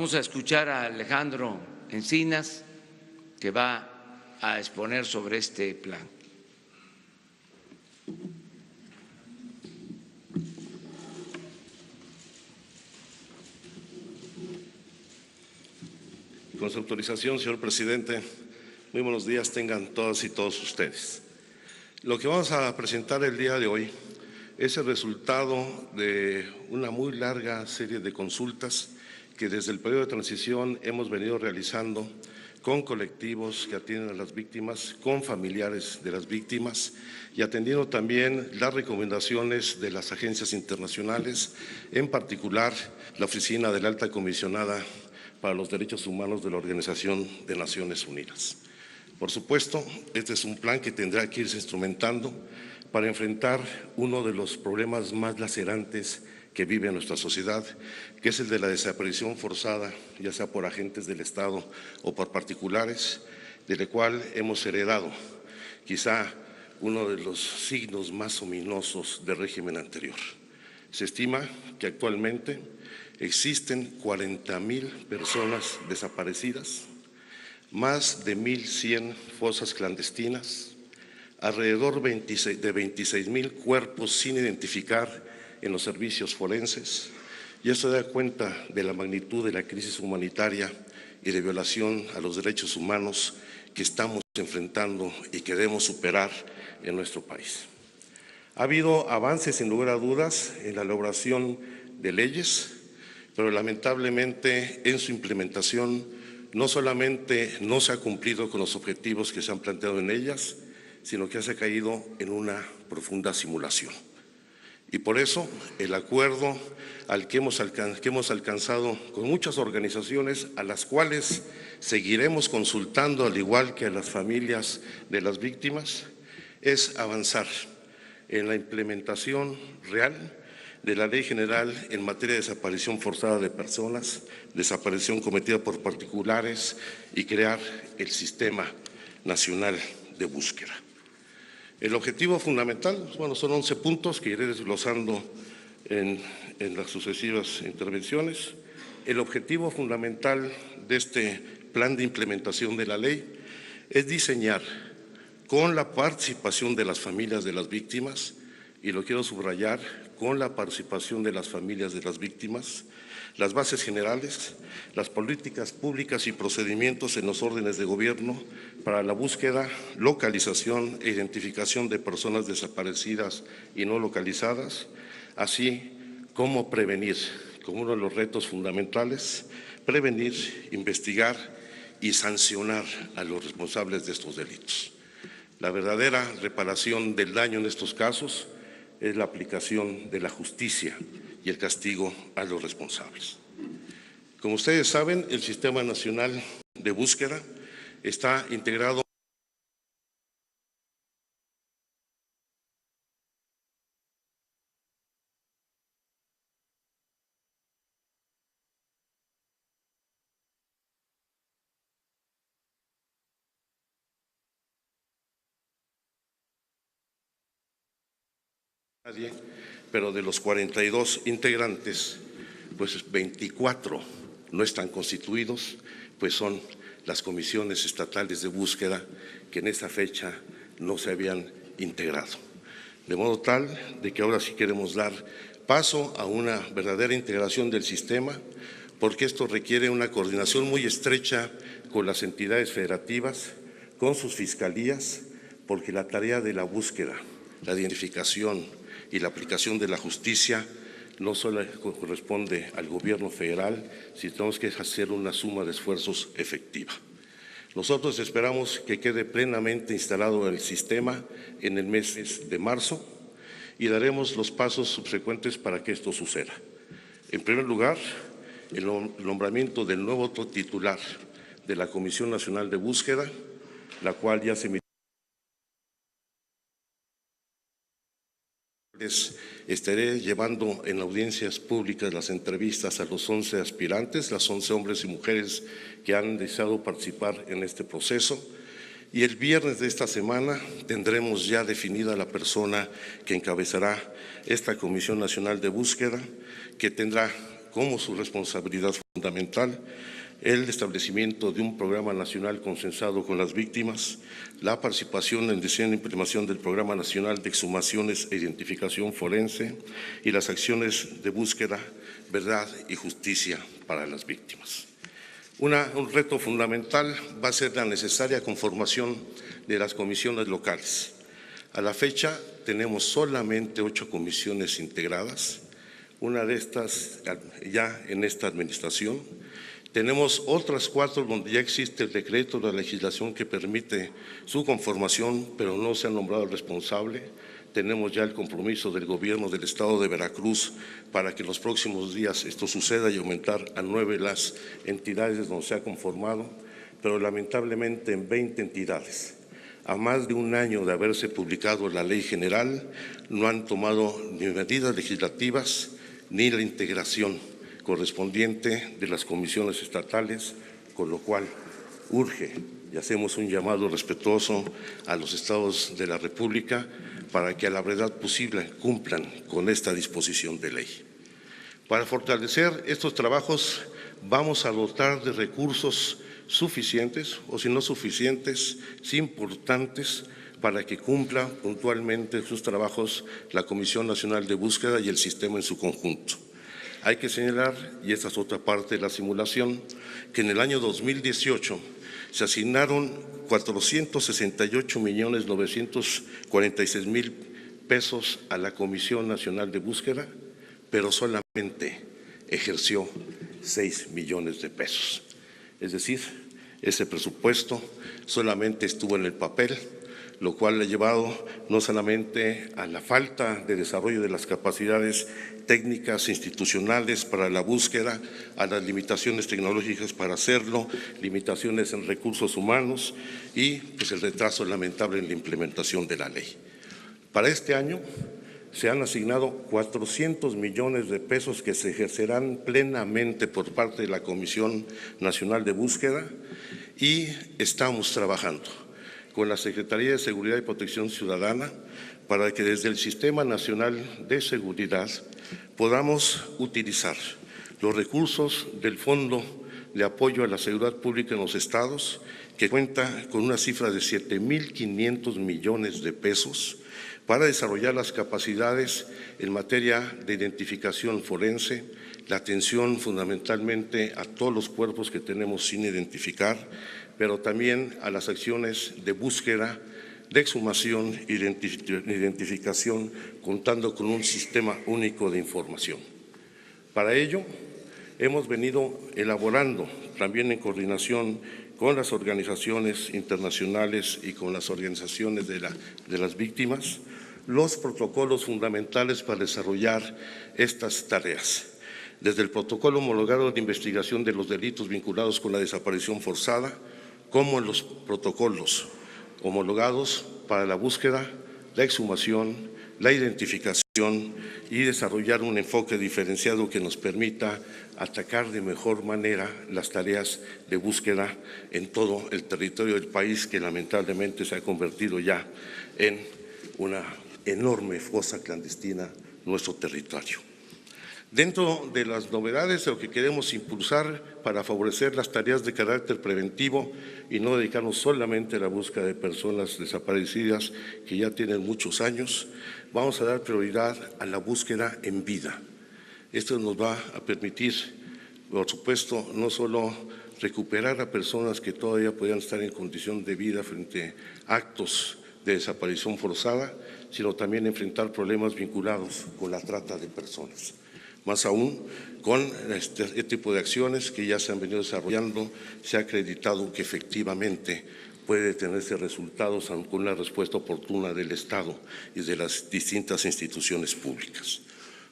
vamos a escuchar a Alejandro Encinas, que va a exponer sobre este plan. Con su autorización, señor presidente, muy buenos días tengan todas y todos ustedes. Lo que vamos a presentar el día de hoy es el resultado de una muy larga serie de consultas que desde el periodo de transición hemos venido realizando con colectivos que atienden a las víctimas, con familiares de las víctimas y atendiendo también las recomendaciones de las agencias internacionales, en particular la Oficina de la Alta Comisionada para los Derechos Humanos de la Organización de Naciones Unidas. Por supuesto, este es un plan que tendrá que irse instrumentando para enfrentar uno de los problemas más lacerantes que vive nuestra sociedad, que es el de la desaparición forzada, ya sea por agentes del Estado o por particulares, del cual hemos heredado quizá uno de los signos más ominosos del régimen anterior. Se estima que actualmente existen 40,000 personas desaparecidas, más de 1,100 fosas clandestinas, alrededor de 26,000 cuerpos sin identificar en los servicios forenses, y esto da cuenta de la magnitud de la crisis humanitaria y de violación a los derechos humanos que estamos enfrentando y que debemos superar en nuestro país. Ha habido avances, sin lugar a dudas, en la elaboración de leyes, pero lamentablemente en su implementación no solamente no se ha cumplido con los objetivos que se han planteado en ellas, sino que se ha caído en una profunda simulación. Y por eso el acuerdo al que hemos alcanzado con muchas organizaciones, a las cuales seguiremos consultando, al igual que a las familias de las víctimas, es avanzar en la implementación real de la Ley General en materia de desaparición forzada de personas, desaparición cometida por particulares y crear el Sistema Nacional de Búsqueda. El objetivo fundamental, bueno, son 11 puntos que iré desglosando en las sucesivas intervenciones. El objetivo fundamental de este plan de implementación de la ley es diseñar con la participación de las familias de las víctimas, y lo quiero subrayar, con la participación de las familias de las víctimas, las bases generales, las políticas públicas y procedimientos en los órdenes de gobierno para la búsqueda, localización e identificación de personas desaparecidas y no localizadas, así como prevenir, como uno de los retos fundamentales, prevenir, investigar y sancionar a los responsables de estos delitos. La verdadera reparación del daño en estos casos es la aplicación de la justicia y el castigo a los responsables. Como ustedes saben, el Sistema Nacional de Búsqueda está integrado pero de los 42 integrantes, pues 24 no están constituidos, pues son las comisiones estatales de búsqueda que en esa fecha no se habían integrado. De modo tal de que ahora sí queremos dar paso a una verdadera integración del sistema, porque esto requiere una coordinación muy estrecha con las entidades federativas, con sus fiscalías, porque la tarea de la búsqueda, la identificación y la aplicación de la justicia no solo corresponde al gobierno federal, sino tenemos que hacer una suma de esfuerzos efectiva. Nosotros esperamos que quede plenamente instalado el sistema en el mes de marzo y daremos los pasos subsecuentes para que esto suceda. En primer lugar, el nombramiento del nuevo titular de la Comisión Nacional de Búsqueda, la cual ya se estaré llevando en audiencias públicas las entrevistas a los 11 aspirantes, las 11 hombres y mujeres que han deseado participar en este proceso. Y el viernes de esta semana tendremos ya definida la persona que encabezará esta Comisión Nacional de Búsqueda, que tendrá como su responsabilidad fundamental el establecimiento de un programa nacional consensado con las víctimas, la participación en diseño e implementación del Programa Nacional de Exhumaciones e Identificación Forense y las acciones de búsqueda, verdad y justicia para las víctimas. Un reto fundamental va a ser la necesaria conformación de las comisiones locales. A la fecha tenemos solamente 8 comisiones integradas, una de estas ya en esta administración. Tenemos otras 4 donde ya existe el decreto de la legislación que permite su conformación, pero no se ha nombrado el responsable. Tenemos ya el compromiso del Gobierno del Estado de Veracruz para que en los próximos días esto suceda y aumentar a 9 las entidades donde se ha conformado, pero lamentablemente en 20 entidades. A más de un año de haberse publicado la Ley General, no han tomado ni medidas legislativas ni la integración correspondiente de las comisiones estatales, con lo cual urge y hacemos un llamado respetuoso a los estados de la República para que a la brevedad posible cumplan con esta disposición de ley. Para fortalecer estos trabajos vamos a dotar de recursos suficientes, o si no suficientes, sí importantes, para que cumpla puntualmente sus trabajos la Comisión Nacional de Búsqueda y el sistema en su conjunto. Hay que señalar, y esta es otra parte de la simulación, que en el año 2018 se asignaron 468.946.000 pesos a la Comisión Nacional de Búsqueda, pero solamente ejerció 6 millones de pesos. Es decir, ese presupuesto solamente estuvo en el papel, lo cual ha llevado no solamente a la falta de desarrollo de las capacidades técnicas institucionales para la búsqueda, a las limitaciones tecnológicas para hacerlo, limitaciones en recursos humanos y pues el retraso lamentable en la implementación de la ley. Para este año se han asignado 400 millones de pesos que se ejercerán plenamente por parte de la Comisión Nacional de Búsqueda y estamos trabajando con la Secretaría de Seguridad y Protección Ciudadana para que desde el Sistema Nacional de Seguridad podamos utilizar los recursos del Fondo de Apoyo a la Seguridad Pública en los estados, que cuenta con una cifra de 7.500 millones de pesos para desarrollar las capacidades en materia de identificación forense, la atención fundamentalmente a todos los cuerpos que tenemos sin identificar, pero también a las acciones de búsqueda, de exhumación e identificación, contando con un sistema único de información. Para ello, hemos venido elaborando, también en coordinación con las organizaciones internacionales y con las organizaciones de las víctimas, los protocolos fundamentales para desarrollar estas tareas. Desde el protocolo homologado de investigación de los delitos vinculados con la desaparición forzada, como en los protocolos homologados para la búsqueda, la exhumación, la identificación y desarrollar un enfoque diferenciado que nos permita atacar de mejor manera las tareas de búsqueda en todo el territorio del país, que lamentablemente se ha convertido ya en una enorme fosa clandestina nuestro territorio. Dentro de las novedades, lo que queremos impulsar para favorecer las tareas de carácter preventivo y no dedicarnos solamente a la búsqueda de personas desaparecidas que ya tienen muchos años, vamos a dar prioridad a la búsqueda en vida. Esto nos va a permitir, por supuesto, no solo recuperar a personas que todavía podían estar en condición de vida frente a actos de desaparición forzada, sino también enfrentar problemas vinculados con la trata de personas. Más aún, con este tipo de acciones que ya se han venido desarrollando, se ha acreditado que efectivamente puede tenerse resultados con una respuesta oportuna del Estado y de las distintas instituciones públicas.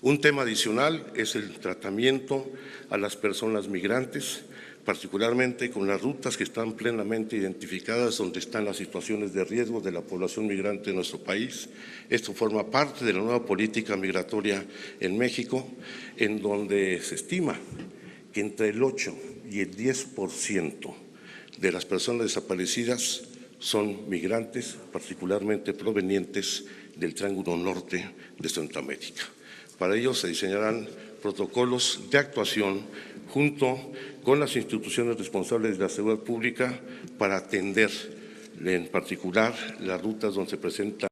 Un tema adicional es el tratamiento a las personas migrantes, particularmente con las rutas que están plenamente identificadas donde están las situaciones de riesgo de la población migrante en nuestro país. Esto forma parte de la nueva política migratoria en México, en donde se estima que entre el 8 y el 10% de las personas desaparecidas son migrantes, particularmente provenientes del Triángulo Norte de Centroamérica. Para ello se diseñarán protocolos de actuación junto con las instituciones responsables de la seguridad pública para atender en particular las rutas donde se presentan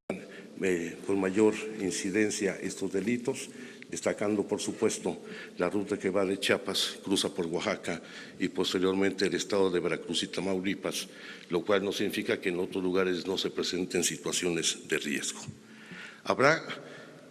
con mayor incidencia estos delitos, destacando, por supuesto, la ruta que va de Chiapas, cruza por Oaxaca y posteriormente el estado de Veracruz y Tamaulipas, lo cual no significa que en otros lugares no se presenten situaciones de riesgo. Habrá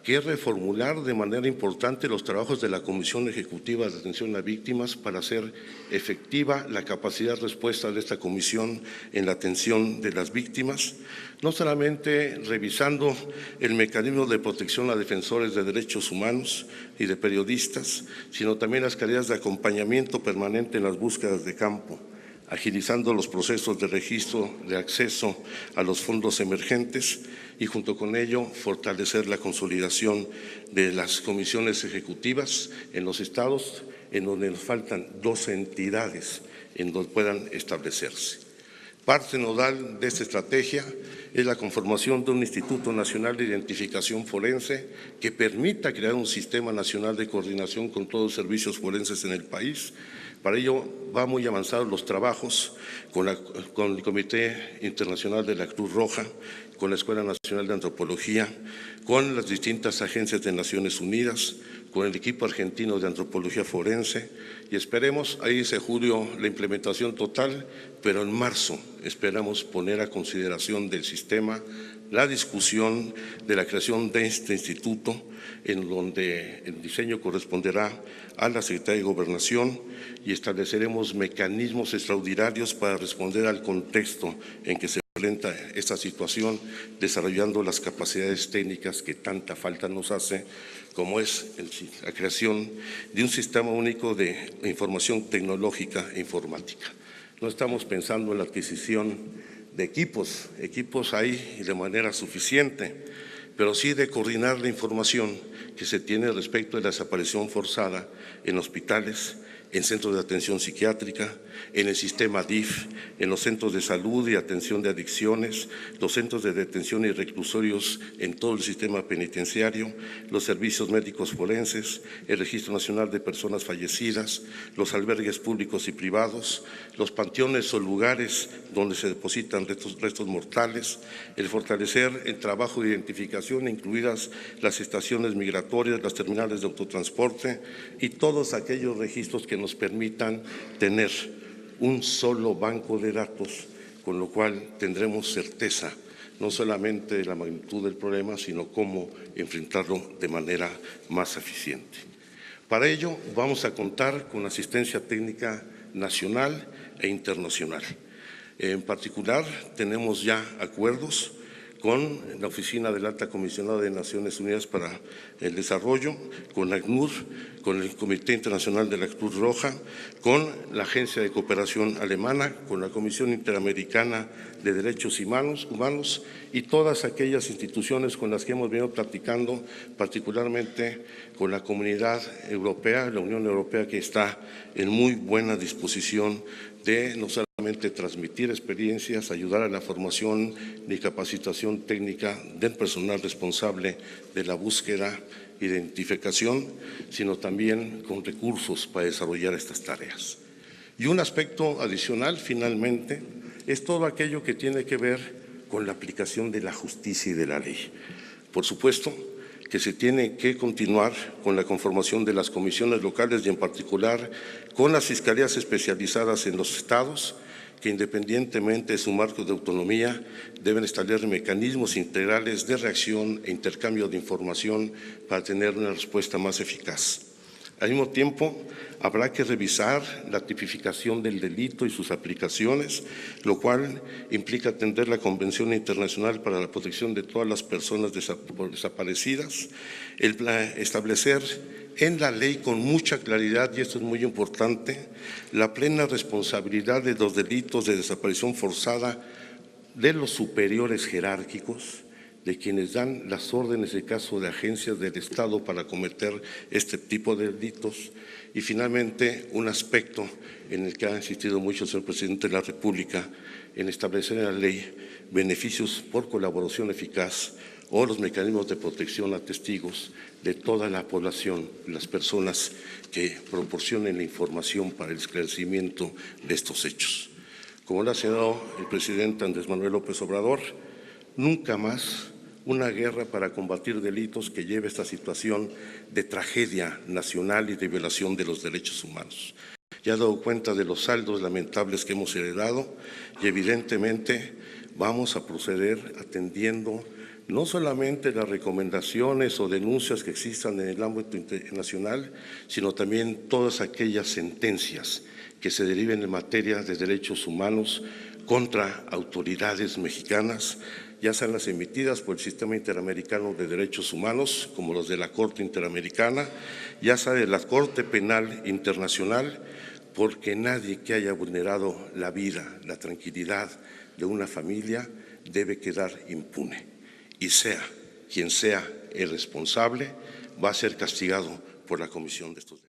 que reformular de manera importante los trabajos de la Comisión Ejecutiva de Atención a Víctimas para hacer efectiva la capacidad de respuesta de esta comisión en la atención de las víctimas, no solamente revisando el mecanismo de protección a defensores de derechos humanos y de periodistas, sino también las tareas de acompañamiento permanente en las búsquedas de campo, agilizando los procesos de registro de acceso a los fondos emergentes y junto con ello fortalecer la consolidación de las comisiones ejecutivas en los estados en donde nos faltan 12 entidades en donde puedan establecerse. Parte nodal de esta estrategia es la conformación de un Instituto Nacional de Identificación Forense que permita crear un sistema nacional de coordinación con todos los servicios forenses en el país. Para ello va muy avanzados los trabajos con el Comité Internacional de la Cruz Roja, con la Escuela Nacional de Antropología, con las distintas agencias de Naciones Unidas, con el equipo argentino de Antropología Forense y esperemos, ahí dice julio, la implementación total, pero en marzo esperamos poner a consideración del sistema la discusión de la creación de este instituto, en donde el diseño corresponderá a la Secretaría de Gobernación y estableceremos mecanismos extraordinarios para responder al contexto en que se enfrenta esta situación, desarrollando las capacidades técnicas que tanta falta nos hace, como es la creación de un sistema único de información tecnológica e informática. No estamos pensando en la adquisición de equipos hay de manera suficiente, pero sí de coordinar la información que se tiene respecto de la desaparición forzada en hospitales, en centros de atención psiquiátrica, en el sistema DIF, en los centros de salud y atención de adicciones, los centros de detención y reclusorios en todo el sistema penitenciario, los servicios médicos forenses, el Registro Nacional de Personas Fallecidas, los albergues públicos y privados, los panteones o lugares donde se depositan restos mortales, el fortalecer el trabajo de identificación, incluidas las estaciones migratorias, las terminales de autotransporte y todos aquellos registros que nos permitan tener un solo banco de datos, con lo cual tendremos certeza no solamente de la magnitud del problema, sino cómo enfrentarlo de manera más eficiente. Para ello vamos a contar con asistencia técnica nacional e internacional. En particular, tenemos ya acuerdos con la Oficina del Alta Comisionada de Naciones Unidas para el Desarrollo, con ACNUR, con el Comité Internacional de la Cruz Roja, con la Agencia de Cooperación Alemana, con la Comisión Interamericana de Derechos Humanos y todas aquellas instituciones con las que hemos venido platicando, particularmente con la Comunidad Europea, la Unión Europea, que está en muy buena disposición de no solamente transmitir experiencias, ayudar a la formación y capacitación técnica del personal responsable de la búsqueda, identificación, sino también con recursos para desarrollar estas tareas. Y un aspecto adicional, finalmente, es todo aquello que tiene que ver con la aplicación de la justicia y de la ley. Por supuesto que se tiene que continuar con la conformación de las comisiones locales y en particular con las fiscalías especializadas en los estados, que independientemente de su marco de autonomía deben establecer mecanismos integrales de reacción e intercambio de información para tener una respuesta más eficaz. Al mismo tiempo, habrá que revisar la tipificación del delito y sus aplicaciones, lo cual implica atender la Convención Internacional para la Protección de todas las personas desaparecidas, establecer en la ley con mucha claridad, y esto es muy importante, la plena responsabilidad de los delitos de desaparición forzada de los superiores jerárquicos, de quienes dan las órdenes en caso de agencias del Estado para cometer este tipo de delitos. Y finalmente, un aspecto en el que ha insistido mucho el señor Presidente de la República, en establecer en la ley beneficios por colaboración eficaz o los mecanismos de protección a testigos de toda la población, las personas que proporcionen la información para el esclarecimiento de estos hechos. Como lo ha señalado el presidente Andrés Manuel López Obrador, nunca más una guerra para combatir delitos que lleve a esta situación de tragedia nacional y de violación de los derechos humanos. Ya he dado cuenta de los saldos lamentables que hemos heredado y evidentemente vamos a proceder atendiendo no solamente las recomendaciones o denuncias que existan en el ámbito internacional, sino también todas aquellas sentencias que se deriven en materia de derechos humanos contra autoridades mexicanas, ya sean las emitidas por el Sistema Interamericano de Derechos Humanos, como los de la Corte Interamericana, ya sea de la Corte Penal Internacional, porque nadie que haya vulnerado la vida, la tranquilidad de una familia debe quedar impune. Y sea quien sea el responsable, va a ser castigado por la comisión de estos delitos.